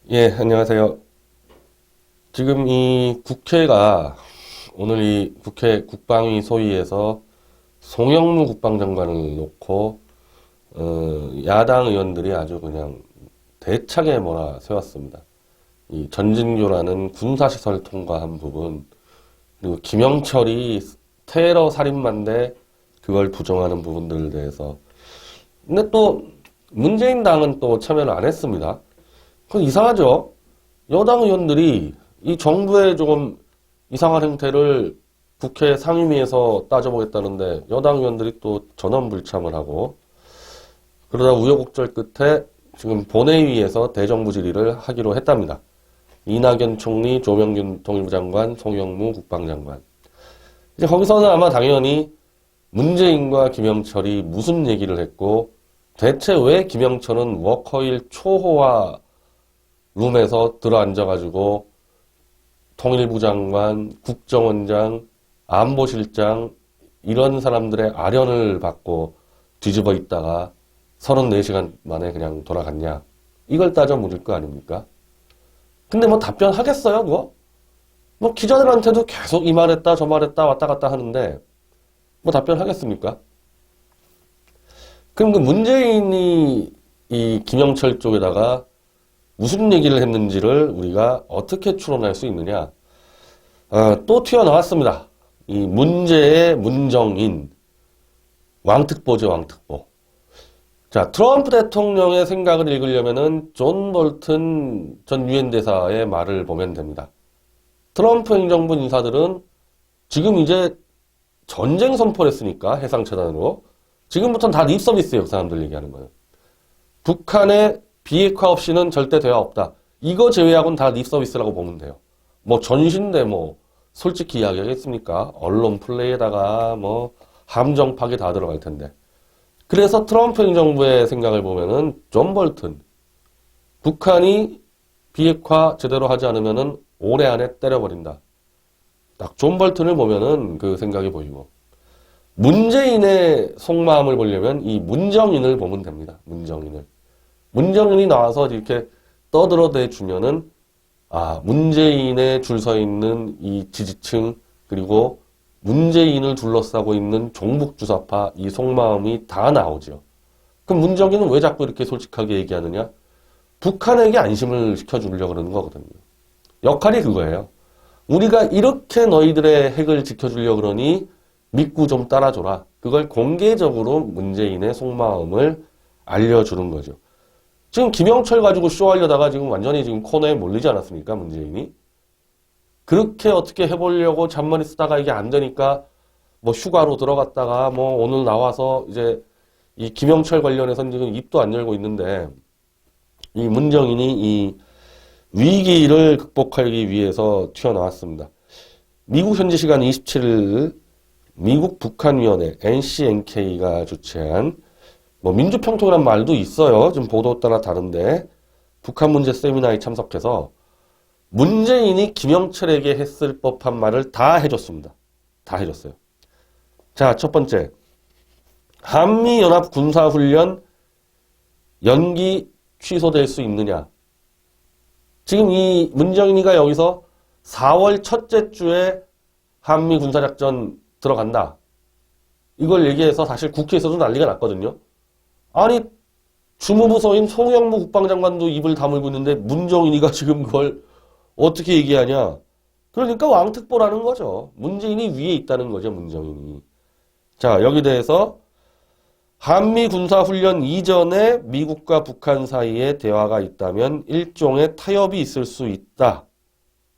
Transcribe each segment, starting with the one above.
예, 안녕하세요. 지금 이 국회가 오늘 이 국회 국방위 소위에서 송영무 국방장관을 놓고 야당 의원들이 아주 그냥 대차게 몰아세웠습니다. 이 전진교라는 군사시설 통과한 부분, 그리고 김영철이 테러 살인마인데 그걸 부정하는 부분들에 대해서. 근데 또 문재인 당은 또 참여를 안 했습니다. 그건 이상하죠? 여당 의원들이 이 정부의 조금 이상한 행태를 국회 상임위에서 따져보겠다는데 여당 의원들이 또 전원불참을 하고, 그러다 우여곡절 끝에 지금 본회의에서 대정부 질의를 하기로 했답니다. 이낙연 총리, 조명균 통일부 장관, 송영무 국방장관. 이제 거기서는 아마 당연히 문재인과 김영철이 무슨 얘기를 했고, 대체 왜 김영철은 워커힐 초호화 룸에서 들어앉아가지고 통일부 장관, 국정원장, 안보실장 이런 사람들의 아련을 받고 뒤집어 있다가 34시간 만에 그냥 돌아갔냐. 이걸 따져 물을 거 아닙니까? 근데 뭐 답변하겠어요, 그거? 뭐 기자들한테도 계속 이 말했다, 저 말했다, 왔다 갔다 하는데 뭐 답변하겠습니까? 그럼 그 문재인이 이 김영철 쪽에다가 무슨 얘기를 했는지를 우리가 어떻게 추론할 수 있느냐? 또 튀어나왔습니다. 이 문제의 문정인, 왕특보죠, 왕특보. 자, 트럼프 대통령의 생각을 읽으려면은 존 볼튼 전 유엔 대사의 말을 보면 됩니다. 트럼프 행정부 인사들은 지금 이제 전쟁 선포를 했으니까 해상 차단으로 지금부터는 다 립서비스예요, 그 사람들 얘기하는 거는. 북한의 비핵화 없이는 절대 대화 없다. 이거 제외하고는 다 립서비스라고 보면 돼요. 뭐 전신대 뭐 솔직히 이야기하겠습니까? 언론 플레이에다가 뭐 함정 파괴 다 들어갈 텐데. 그래서 트럼프 행정부의 생각을 보면은 존 볼튼, 북한이 비핵화 제대로 하지 않으면은 올해 안에 때려버린다. 딱 존 볼튼을 보면은 그 생각이 보이고, 문재인의 속마음을 보려면 이 문정인을 보면 됩니다. 문정인을. 문정인이 나와서 이렇게 떠들어대 주면은, 아, 문재인에 줄 서 있는 이 지지층, 그리고 문재인을 둘러싸고 있는 종북주사파 이 속마음이 다 나오죠. 그럼 문정인은 왜 자꾸 이렇게 솔직하게 얘기하느냐? 북한에게 안심을 시켜주려고 그러는 거거든요. 역할이 그거예요. 우리가 이렇게 너희들의 핵을 지켜주려고 그러니 믿고 좀 따라줘라. 그걸 공개적으로 문재인의 속마음을 알려주는 거죠. 지금 김영철 가지고 쇼하려다가 지금 완전히 지금 코너에 몰리지 않았습니까, 문재인이? 그렇게 어떻게 해보려고 잔머리 쓰다가 이게 안 되니까 뭐 휴가로 들어갔다가 뭐 오늘 나와서 이제 이 김영철 관련해서는 지금 입도 안 열고 있는데, 이 문정인이 이 위기를 극복하기 위해서 튀어나왔습니다. 미국 현지 시간 27일 미국 북한위원회 NCNK가 주최한 뭐 민주평통이란 말도 있어요. 좀 보도 따라 다른데 북한 문제 세미나에 참석해서 문재인이 김영철에게 했을 법한 말을 다 해줬습니다. 다 해줬어요. 자, 첫 번째, 한미연합 군사훈련 연기 취소될 수 있느냐. 지금 이 문정인이가 여기서 4월 첫째 주에 한미 군사작전 들어간다. 이걸 얘기해서 사실 국회에서도 난리가 났거든요. 아니, 주무부서인 송영무 국방장관도 입을 다물고 있는데 문정인이가 지금 그걸 어떻게 얘기하냐. 그러니까 왕특보라는 거죠. 문재인이 위에 있다는 거죠, 문정인이. 자, 여기 대해서 한미 군사훈련 이전에 미국과 북한 사이에 대화가 있다면 일종의 타협이 있을 수 있다.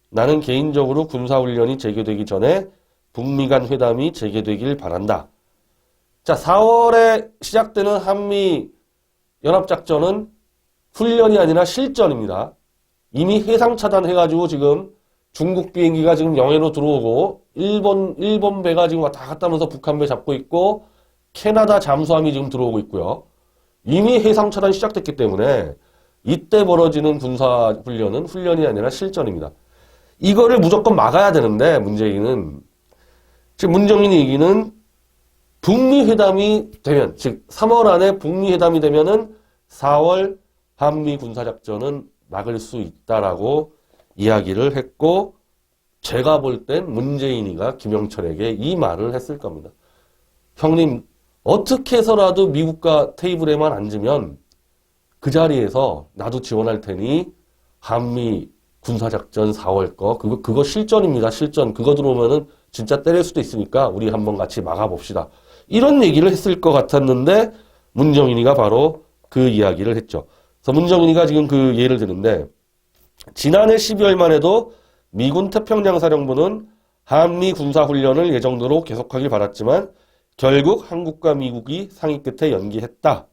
나는 개인적으로 군사훈련이 재개되기 전에 북미 간 회담이 재개되길 바란다. 자, 4월에 시작되는 한미 연합작전은 훈련이 아니라 실전입니다. 이미 해상 차단해가지고 지금 중국 비행기가 지금 영해로 들어오고 일본 배가 지금 왔다 갔다 하면서 북한 배 잡고 있고 캐나다 잠수함이 지금 들어오고 있고요. 이미 해상 차단 시작됐기 때문에 이때 벌어지는 군사훈련은 훈련이 아니라 실전입니다. 이거를 무조건 막아야 되는데 문재인은 지금 문정인이 얘기는 북미 회담이 되면, 즉 3월 안에 북미 회담이 되면은 4월 한미 군사작전은 막을 수 있다라고 이야기를 했고, 제가 볼 땐 문재인이가 김영철에게 이 말을 했을 겁니다. 형님, 어떻게 해서라도 미국과 테이블에만 앉으면 그 자리에서 나도 지원할 테니 한미 군사작전 4월 그거 실전입니다. 실전. 그거 들어오면은 진짜 때릴 수도 있으니까 우리 한번 같이 막아봅시다. 이런 얘기를 했을 것 같았는데 문정인이가 바로 그 이야기를 했죠. 그래서 문정인이가 지금 그 예를 드는데 지난해 12월만 해도 미군 태평양사령부는 한미 군사훈련을 예정대로 계속하길 바랐지만 결국 한국과 미국이 상의 끝에 연기했다.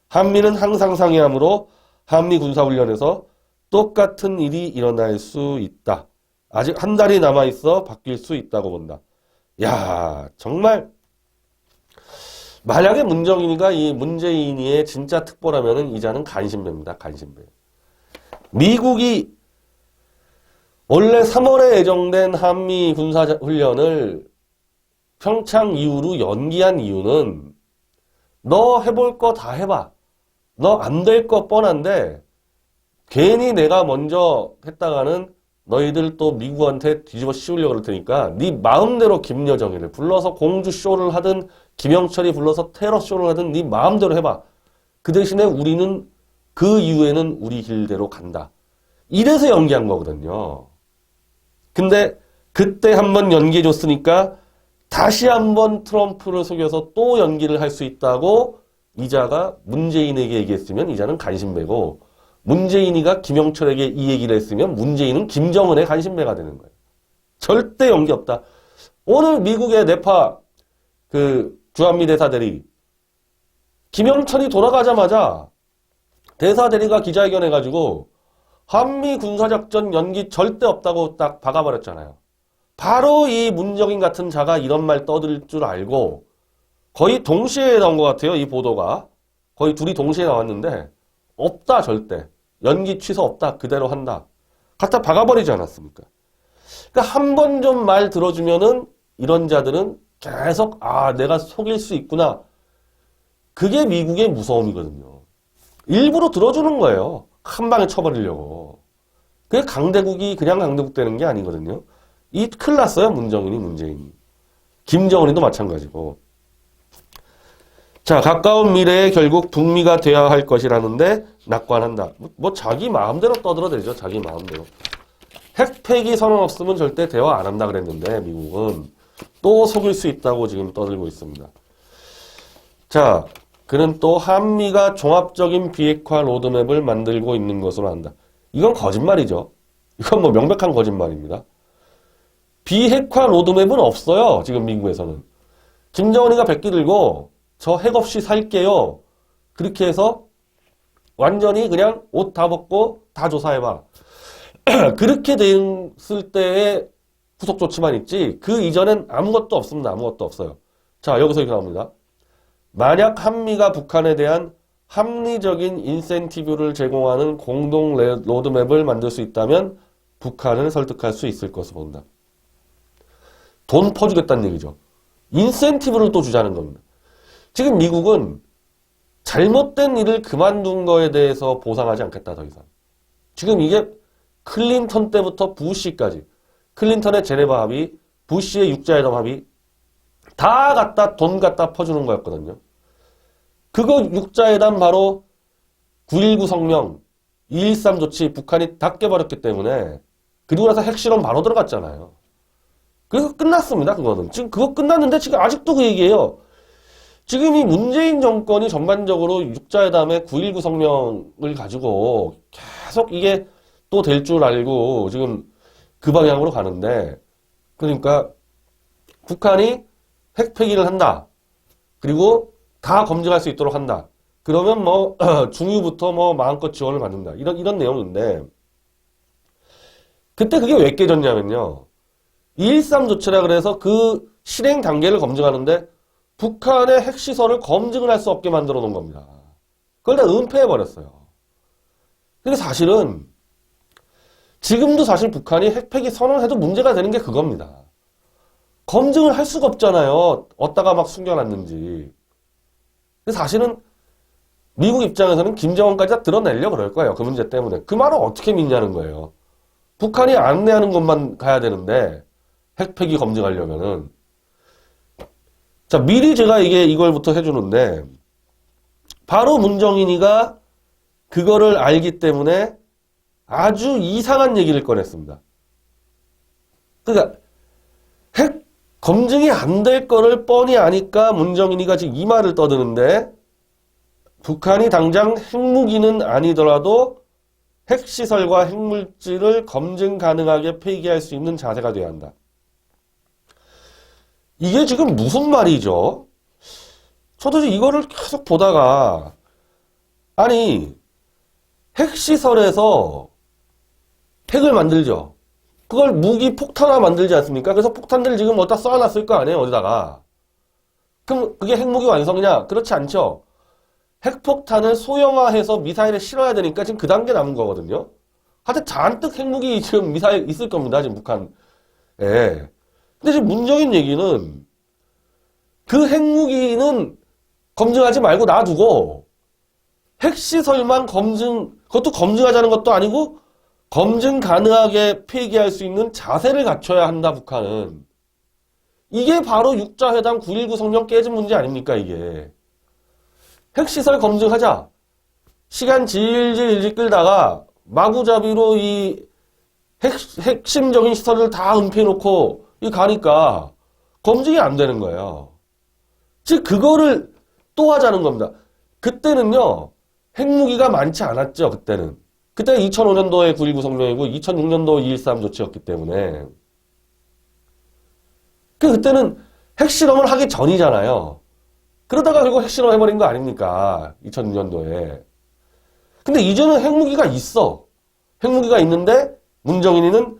한미는 항상 상의하므로 한미 군사훈련에서 똑같은 일이 일어날 수 있다. 아직 한 달이 남아있어 바뀔 수 있다고 본다. 야, 정말 만약에 문정인이가 이 문재인이의 진짜 특보라면은 이자는 간신배입니다. 간신배. 미국이 원래 3월에 예정된 한미 군사훈련을 평창 이후로 연기한 이유는 너 해볼 거 다 해봐. 너 안 될 거 뻔한데 괜히 내가 먼저 했다가는 너희들 또 미국한테 뒤집어 씌우려고 그럴 테니까 네 마음대로 김여정이를 불러서 공주쇼를 하든 김영철이 불러서 테러쇼를 하든 네 마음대로 해봐. 그 대신에 우리는 그 이후에는 우리 길대로 간다. 이래서 연기한 거거든요. 근데 그때 한번 연기해줬으니까 다시 한번 트럼프를 속여서 또 연기를 할 수 있다고 이자가 문재인에게 얘기했으면 이자는 간신배고 문재인이가 김영철에게 이 얘기를 했으면 문재인은 김정은의 간신배가 되는 거예요. 절대 연기 없다. 오늘 미국의 네파 그 주한미 대사대리 김영철이 돌아가자마자 대사대리가 기자회견 해가지고 한미 군사작전 연기 절대 없다고 딱 박아버렸잖아요. 바로 이 문정인 같은 자가 이런 말 떠들 줄 알고 거의 동시에 나온 것 같아요. 이 보도가. 거의 둘이 동시에 나왔는데 없다 절대. 연기 취소 없다. 그대로 한다. 갖다 박아버리지 않았습니까? 그러니까 한 번 좀 말 들어주면은 이런 자들은 계속 내가 속일 수 있구나. 그게 미국의 무서움이거든요. 일부러 들어주는 거예요. 한 방에 쳐버리려고. 그게 강대국이 그냥 강대국 되는 게 아니거든요. 이 큰일 났어요. 문재인이. 김정은이도 마찬가지고. 자, 가까운 미래에 결국 북미가 돼야 할 것이라는데 낙관한다. 뭐 자기 마음대로 떠들어대죠. 자기 마음대로. 핵폐기 선언 없으면 절대 대화 안 한다 그랬는데 미국은 또 속일 수 있다고 지금 떠들고 있습니다. 자, 그는 또 한미가 종합적인 비핵화 로드맵을 만들고 있는 것으로 안다. 이건 거짓말이죠. 이건 뭐 명백한 거짓말입니다. 비핵화 로드맵은 없어요. 지금 미국에서는. 김정은이가 백기 들고 저 핵 없이 살게요. 그렇게 해서 완전히 그냥 옷 다 벗고 다 조사해봐. 그렇게 됐을 때의 후속 조치만 있지 그 이전엔 아무것도 없습니다. 아무것도 없어요. 자, 여기서 이렇게 나옵니다. 만약 한미가 북한에 대한 합리적인 인센티브를 제공하는 공동 로드맵을 만들 수 있다면 북한을 설득할 수 있을 것으로 본다. 돈 퍼주겠다는 얘기죠. 인센티브를 또 주자는 겁니다. 지금 미국은 잘못된 일을 그만둔 거에 대해서 보상하지 않겠다 더 이상. 지금 이게 클린턴 때부터 부시까지 클린턴의 제네바 합의, 부시의 육자회담 합의 다 갖다 돈 갖다 퍼주는 거였거든요. 그거 육자회담 바로 9.19 성명, 2.13 조치 북한이 다 깨버렸기 때문에 그리고 나서 핵실험 바로 들어갔잖아요. 그래서 끝났습니다. 그거는. 지금 그거 끝났는데 지금 아직도 그 얘기예요. 지금 이 문재인 정권이 전반적으로 육자회담의 9.19 성명을 가지고 계속 이게 또 될 줄 알고 지금 그 방향으로 가는데 그러니까 북한이 핵폐기를 한다. 그리고 다 검증할 수 있도록 한다. 그러면 뭐 중유부터 뭐 마음껏 지원을 받는다. 이런 내용인데 그때 그게 왜 깨졌냐면요. 2.13 조치라 그래서 그 실행 단계를 검증하는데 북한의 핵시설을 검증을 할 수 없게 만들어 놓은 겁니다. 그걸 다 은폐해버렸어요. 근데 사실은 지금도 사실 북한이 핵폐기 선언해도 문제가 되는 게 그겁니다. 검증을 할 수가 없잖아요. 어디다가 막 숨겨놨는지. 근데 사실은 미국 입장에서는 김정은까지 다 드러내려고 그럴 거예요. 그 문제 때문에. 그 말을 어떻게 믿냐는 거예요. 북한이 안내하는 것만 가야 되는데 핵폐기 검증하려면은. 자, 미리 제가 이걸부터 해주는데 바로 문정인이가 그거를 알기 때문에 아주 이상한 얘기를 꺼냈습니다. 그러니까 핵 검증이 안 될 거를 뻔히 아니까 문정인이가 지금 이 말을 떠드는데 북한이 당장 핵무기는 아니더라도 핵시설과 핵물질을 검증 가능하게 폐기할 수 있는 자세가 돼야 한다. 이게 지금 무슨 말이죠? 저도 이거를 계속 보다가 아니 핵시설에서 핵을 만들죠. 그걸 무기 폭탄화 만들지 않습니까? 그래서 폭탄들을 지금 어디다 쏴놨을 거 아니에요, 어디다가. 그럼 그게 핵무기 완성이냐? 그렇지 않죠. 핵폭탄을 소형화해서 미사일에 실어야 되니까 지금 그 단계 남은 거거든요. 하여튼 잔뜩 핵무기 지금 미사일 있을 겁니다, 지금 북한에. 근데 지금 문정인 얘기는 그 핵무기는 검증하지 말고 놔두고 핵시설만 그것도 검증하자는 것도 아니고 검증 가능하게 폐기할 수 있는 자세를 갖춰야 한다, 북한은. 이게 바로 육자회담 9.19 성명 깨진 문제 아닙니까, 이게. 핵시설 검증하자. 시간 질질 끌다가 마구잡이로 이 핵심적인 시설을 다 은폐해놓고 가니까 검증이 안 되는 거예요. 즉, 그거를 또 하자는 겁니다. 그때는요, 핵무기가 많지 않았죠, 그때는. 그때는 2005년도에 9.19 성명이고 2006년도 2.13 조치였기 때문에. 그때는 핵실험을 하기 전이잖아요. 그러다가 결국 핵실험 해버린 거 아닙니까? 2006년도에. 근데 이제는 핵무기가 있어. 핵무기가 있는데 문정인이는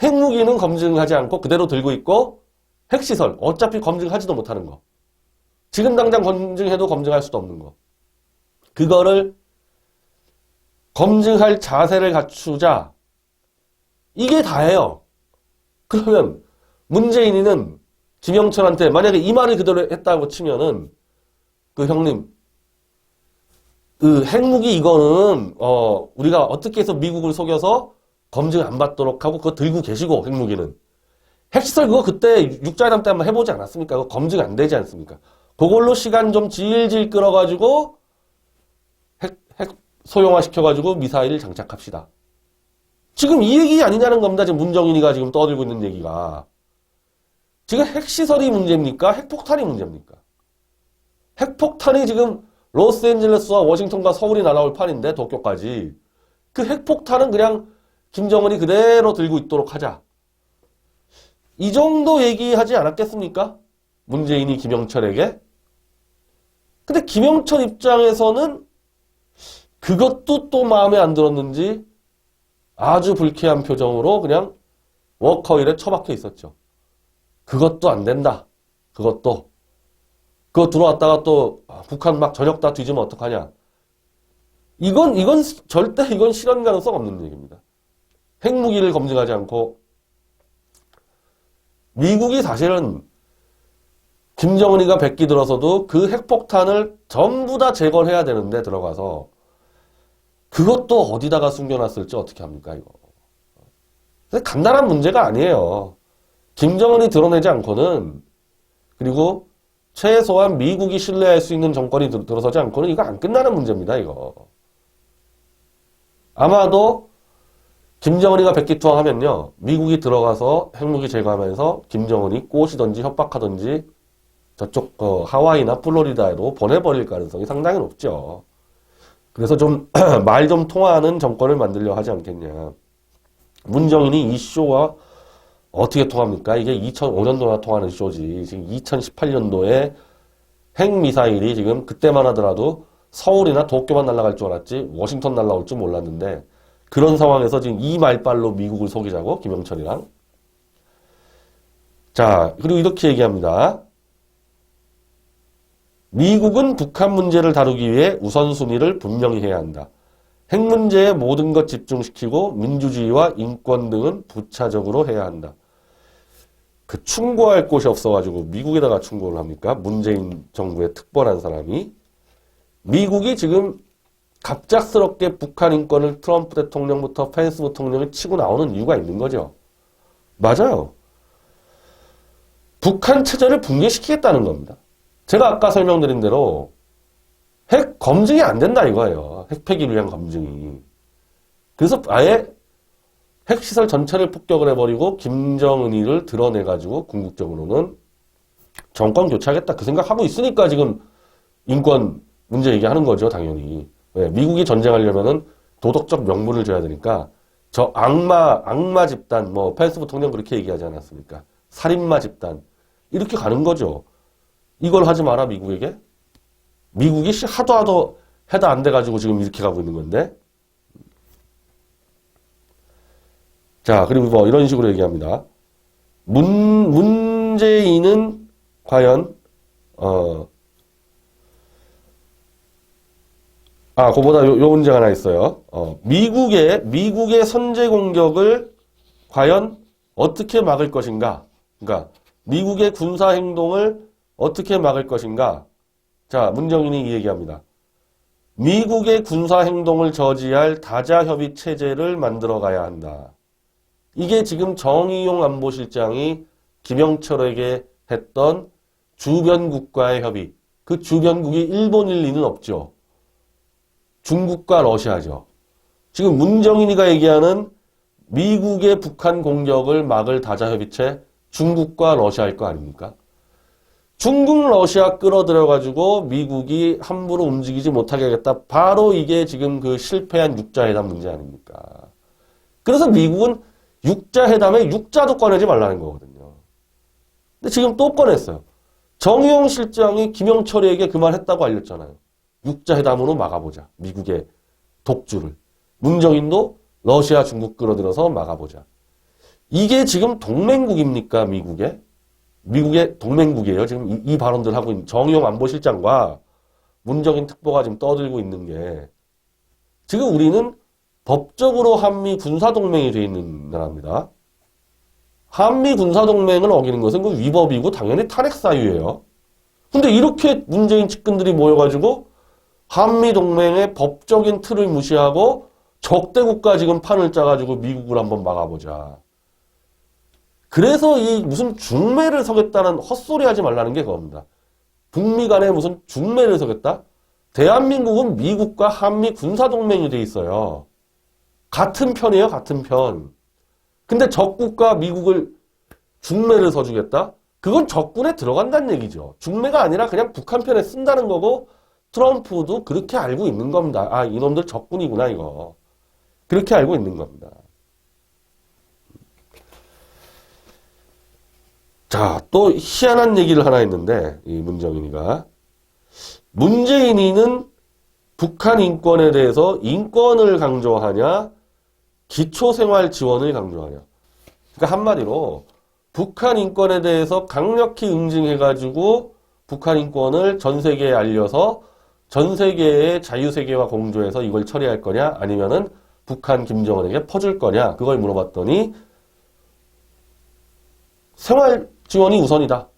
핵무기는 검증하지 않고 그대로 들고 있고 핵시설 어차피 검증하지도 못하는 거. 지금 당장 검증해도 검증할 수도 없는 거. 그거를 검증할 자세를 갖추자. 이게 다예요. 그러면 문재인이는 김영철한테 만약에 이 말을 그대로 했다고 치면은 그 형님 그 핵무기 이거는 우리가 어떻게 해서 미국을 속여서 검증 안 받도록 하고 그거 들고 계시고 핵무기는 핵시설 그거 그때 육자회담 때 한번 해보지 않았습니까? 그거 검증 안 되지 않습니까? 그걸로 시간 좀 질질 끌어가지고 핵 소형화 시켜가지고 미사일을 장착합시다. 지금 이 얘기 아니냐는 겁니다. 지금 문정인이가 지금 떠들고 있는 얘기가. 지금 핵시설이 문제입니까? 핵폭탄이 문제입니까? 핵폭탄이 지금 로스앤젤레스와 워싱턴과 서울이 날아올 판인데 도쿄까지. 그 핵폭탄은 그냥 김정은이 그대로 들고 있도록 하자. 이 정도 얘기하지 않았겠습니까? 문재인이 김영철에게. 근데 김영철 입장에서는 그것도 또 마음에 안 들었는지 아주 불쾌한 표정으로 그냥 워커힐에 처박혀 있었죠. 그것도 안 된다. 그거 들어왔다가 또 북한 막 저녁 다 뒤지면 어떡하냐. 이건 절대 실현 가능성 없는 얘기입니다. 핵무기를 검증하지 않고 미국이 사실은 김정은이가 백기 들어서도 그 핵폭탄을 전부 다 제거를 해야 되는데 들어가서 그것도 어디다가 숨겨놨을지 어떻게 합니까, 이거. 간단한 문제가 아니에요. 김정은이 드러내지 않고는, 그리고 최소한 미국이 신뢰할 수 있는 정권이 들어서지 않고는 이거 안 끝나는 문제입니다, 이거. 아마도 김정은이가 백기투항하면요, 미국이 들어가서 핵무기 제거하면서 김정은이 꼬시든지 협박하든지 저쪽 하와이나 플로리다에도 보내버릴 가능성이 상당히 높죠. 그래서 좀 말 좀 통하는 정권을 만들려 하지 않겠냐. 문정인이 이 쇼와 어떻게 통합니까? 이게 2005년도나 통하는 쇼지. 지금 2018년도에 핵미사일이 지금 그때만 하더라도 서울이나 도쿄만 날아갈 줄 알았지 워싱턴 날아올 줄 몰랐는데 그런 상황에서 지금 이 말빨로 미국을 속이자고 김영철이랑. 자, 그리고 이렇게 얘기합니다. 미국은 북한 문제를 다루기 위해 우선순위를 분명히 해야 한다. 핵 문제에 모든 것 집중시키고 민주주의와 인권 등은 부차적으로 해야 한다. 그 충고할 곳이 없어가지고 미국에다가 충고를 합니까? 문재인 정부의 특별한 사람이. 미국이 지금 갑작스럽게 북한 인권을 트럼프 대통령부터 펜스 부통령이 치고 나오는 이유가 있는 거죠. 맞아요. 북한 체제를 붕괴시키겠다는 겁니다. 제가 아까 설명드린 대로 핵 검증이 안 된다 이거예요. 핵폐기를 위한 검증이. 그래서 아예 핵시설 전체를 폭격을 해버리고 김정은이를 드러내가지고 궁극적으로는 정권 교체하겠다 그 생각하고 있으니까 지금 인권 문제 얘기하는 거죠. 당연히. 왜? 미국이 전쟁하려면은 도덕적 명분을 줘야 되니까 저 악마 집단 뭐 펜스 부통령 그렇게 얘기하지 않았습니까? 살인마 집단 이렇게 가는 거죠. 이걸 하지 마라 미국에게. 미국이 하도 해도 안 돼가지고 지금 이렇게 가고 있는 건데. 자, 그리고 뭐 이런 식으로 얘기합니다. 문재인은 과연 그거보다 요 문제가 하나 있어요. 미국의 선제 공격을 과연 어떻게 막을 것인가? 그러니까 미국의 군사 행동을 어떻게 막을 것인가? 자, 문정인이 이 얘기합니다. 미국의 군사 행동을 저지할 다자협의 체제를 만들어 가야 한다. 이게 지금 정의용 안보실장이 김영철에게 했던 주변 국가의 협의. 그 주변국이 일본일 리는 없죠. 중국과 러시아죠. 지금 문정인이가 얘기하는 미국의 북한 공격을 막을 다자협의체 중국과 러시아일 거 아닙니까? 중국, 러시아 끌어들여가지고 미국이 함부로 움직이지 못하게 하겠다. 바로 이게 지금 그 실패한 육자회담 문제 아닙니까? 그래서 미국은 육자회담에 육자도 꺼내지 말라는 거거든요. 근데 지금 또 꺼냈어요. 정의용 실장이 김영철에게 그 말 했다고 알렸잖아요. 육자회담으로 막아보자. 미국의 독주를. 문정인도 러시아, 중국 끌어들여서 막아보자. 이게 지금 동맹국입니까? 미국의 동맹국이에요. 지금 이 발언들 하고 있는 정의용 안보실장과 문정인 특보가 지금 떠들고 있는 게 지금 우리는 법적으로 한미 군사동맹이 되어 있는 나라입니다. 한미 군사동맹을 어기는 것은 그 위법이고 당연히 탄핵사유예요. 근데 이렇게 문재인 측근들이 모여가지고 한미동맹의 법적인 틀을 무시하고 적대국가 지금 판을 짜가지고 미국을 한번 막아보자. 그래서 이 무슨 중매를 서겠다는 헛소리 하지 말라는 게 그겁니다. 북미 간에 무슨 중매를 서겠다? 대한민국은 미국과 한미 군사동맹이 돼 있어요. 같은 편이에요, 같은 편. 근데 적국과 미국을 중매를 서주겠다? 그건 적군에 들어간다는 얘기죠. 중매가 아니라 그냥 북한 편에 쓴다는 거고 트럼프도 그렇게 알고 있는 겁니다. 아, 이놈들 적군이구나, 이거. 그렇게 알고 있는 겁니다. 자, 또 희한한 얘기를 하나 했는데, 이 문정인이가. 문재인이는 북한 인권에 대해서 인권을 강조하냐, 기초생활 지원을 강조하냐. 그러니까 한마디로 북한 인권에 대해서 강력히 응징해가지고 북한 인권을 전 세계에 알려서 전 세계의 자유세계와 공조해서 이걸 처리할 거냐, 아니면은 북한 김정은에게 퍼줄 거냐, 그걸 물어봤더니 생활 지원이 우선이다.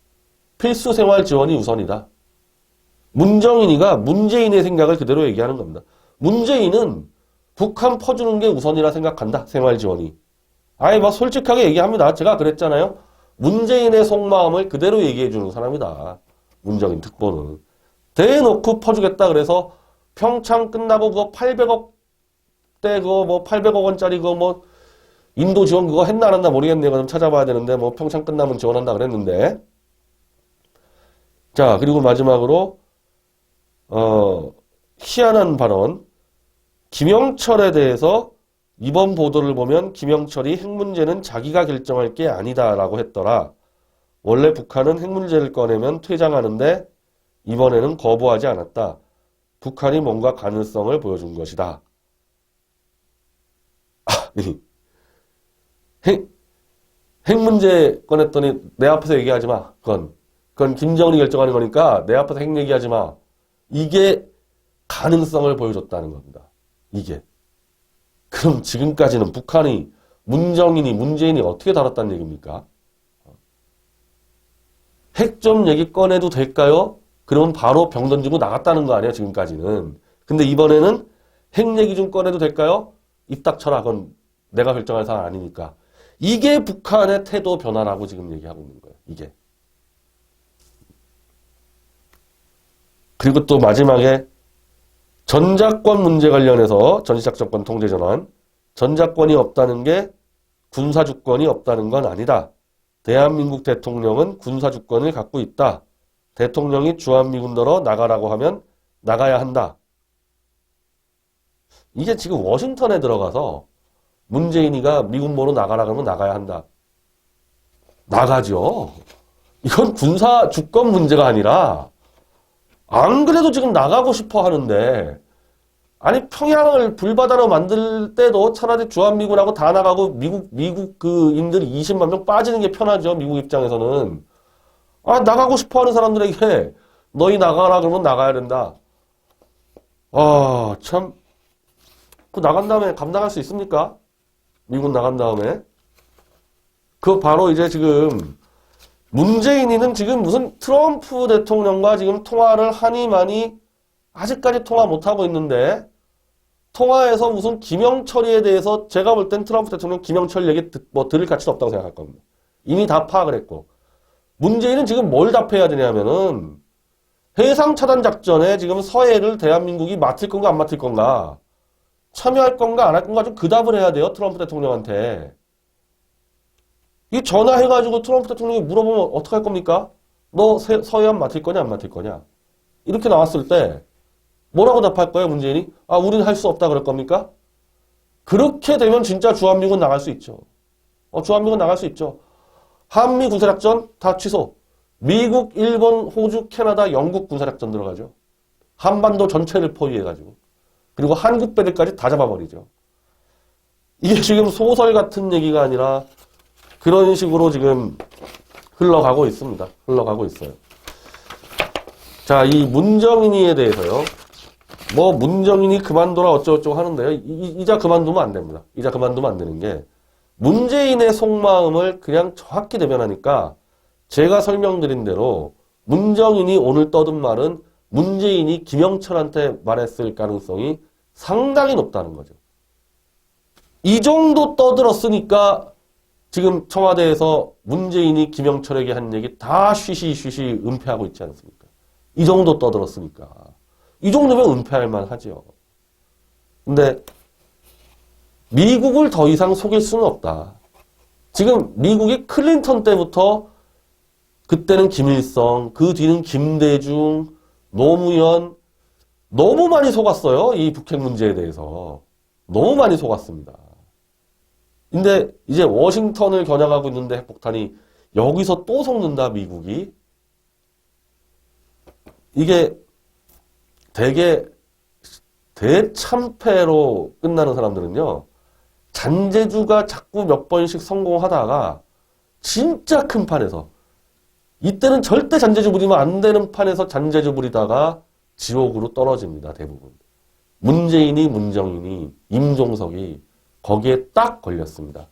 필수 생활 지원이 우선이다. 문정인이가 문재인의 생각을 그대로 얘기하는 겁니다. 문재인은 북한 퍼주는 게 우선이라 생각한다. 생활 지원이. 아예 막 솔직하게 얘기합니다. 제가 그랬잖아요. 문재인의 속마음을 그대로 얘기해 주는 사람이다. 문정인 특보는. 대놓고 퍼주겠다 그래서 평창 끝나고 그거 800억 대 그거 뭐 800억 원짜리 그거 뭐 인도 지원 그거 했나 안 했나 모르겠네요. 그럼 찾아봐야 되는데 뭐 평창 끝나면 지원한다 그랬는데. 자, 그리고 마지막으로 희한한 발언. 김영철에 대해서 이번 보도를 보면 김영철이 핵 문제는 자기가 결정할 게 아니다라고 했더라. 원래 북한은 핵 문제를 꺼내면 퇴장하는데 이번에는 거부하지 않았다. 북한이 뭔가 가능성을 보여준 것이다. 핵 문제 꺼냈더니 내 앞에서 얘기하지 마. 그건 김정은이 결정하는 거니까 내 앞에서 핵 얘기하지 마. 이게 가능성을 보여줬다는 겁니다. 이게. 그럼 지금까지는 북한이 문재인이 어떻게 다뤘다는 얘기입니까? 핵 좀 얘기 꺼내도 될까요? 그러면 바로 병 던지고 나갔다는 거 아니에요, 지금까지는. 근데 이번에는 핵 얘기 좀 꺼내도 될까요? 입 닥쳐라. 그건 내가 결정할 사안 아니니까. 이게 북한의 태도 변화라고 지금 얘기하고 있는 거예요. 이게. 그리고 또 마지막에 전자권 문제 관련해서 전시작전권 통제전환. 전자권이 없다는 게 군사주권이 없다는 건 아니다. 대한민국 대통령은 군사주권을 갖고 있다. 대통령이 주한미군으로 나가라고 하면 나가야 한다. 이게 지금 워싱턴에 들어가서 문재인이가 미군보로 나가라 그러면 나가야 한다. 나가죠. 이건 군사주권 문제가 아니라 안 그래도 지금 나가고 싶어 하는데 아니 평양을 불바다로 만들 때도 차라리 주한미군하고 다 나가고 미국 그인들이 20만 명 빠지는 게 편하죠. 미국 입장에서는. 아 나가고 싶어 하는 사람들에게 너희 나가라 그러면 나가야 된다. 아 참 그 나간 다음에 감당할 수 있습니까? 미군 나간 다음에. 그 바로 이제 지금 문재인이는 지금 무슨 트럼프 대통령과 지금 통화를 하니 많이 아직까지 통화 못하고 있는데 통화에서 무슨 김영철이에 대해서 제가 볼 땐 트럼프 대통령 김영철 얘기 들을 가치도 없다고 생각할 겁니다. 이미 다 파악을 했고. 문재인은 지금 뭘 답해야 되냐면은 해상 차단 작전에 지금 서해를 대한민국이 맡을 건가 안 맡을 건가 참여할 건가 안 할 건가 좀 그 답을 해야 돼요. 트럼프 대통령한테. 이 전화해가지고 트럼프 대통령이 물어보면 어떡할 겁니까? 너 서해안 맡을 거냐 안 맡을 거냐? 이렇게 나왔을 때 뭐라고 답할 거예요 문재인이? 아 우리는 할 수 없다 그럴 겁니까? 그렇게 되면 진짜 주한미군 나갈 수 있죠. 주한미군 나갈 수 있죠. 한미 군사작전 다 취소. 미국, 일본, 호주, 캐나다, 영국 군사작전 들어가죠. 한반도 전체를 포위해가지고. 그리고 한국 배들까지 다 잡아버리죠. 이게 지금 소설 같은 얘기가 아니라 그런 식으로 지금 흘러가고 있습니다. 흘러가고 있어요. 자, 이 문정인이에 대해서요. 뭐 문정인이 그만둬라 어쩌고저쩌고 하는데요. 이자 그만두면 안 됩니다. 이자 그만두면 안 되는 게 문재인의 속마음을 그냥 정확히 대변하니까 제가 설명드린 대로 문정인이 오늘 떠든 말은 문재인이 김영철한테 말했을 가능성이 상당히 높다는 거죠. 이 정도 떠들었으니까 지금 청와대에서 문재인이 김영철에게 한 얘기 다 쉬쉬쉬쉬 은폐하고 있지 않습니까? 이 정도 떠들었으니까. 이 정도면 은폐할 만하죠. 근데 미국을 더 이상 속일 수는 없다. 지금 미국이 클린턴 때부터 그때는 김일성, 그 뒤는 김대중, 노무현 너무 많이 속았어요. 이 북핵 문제에 대해서. 너무 많이 속았습니다. 근데 이제 워싱턴을 겨냥하고 있는데 핵폭탄이 여기서 또 속는다 미국이. 이게 되게 대참패로 끝나는 사람들은요. 잔재주가 자꾸 몇 번씩 성공하다가 진짜 큰 판에서 이때는 절대 잔재주 부리면 안 되는 판에서 잔재주 부리다가 지옥으로 떨어집니다. 대부분. 문재인이 문정인이 임종석이 거기에 딱 걸렸습니다.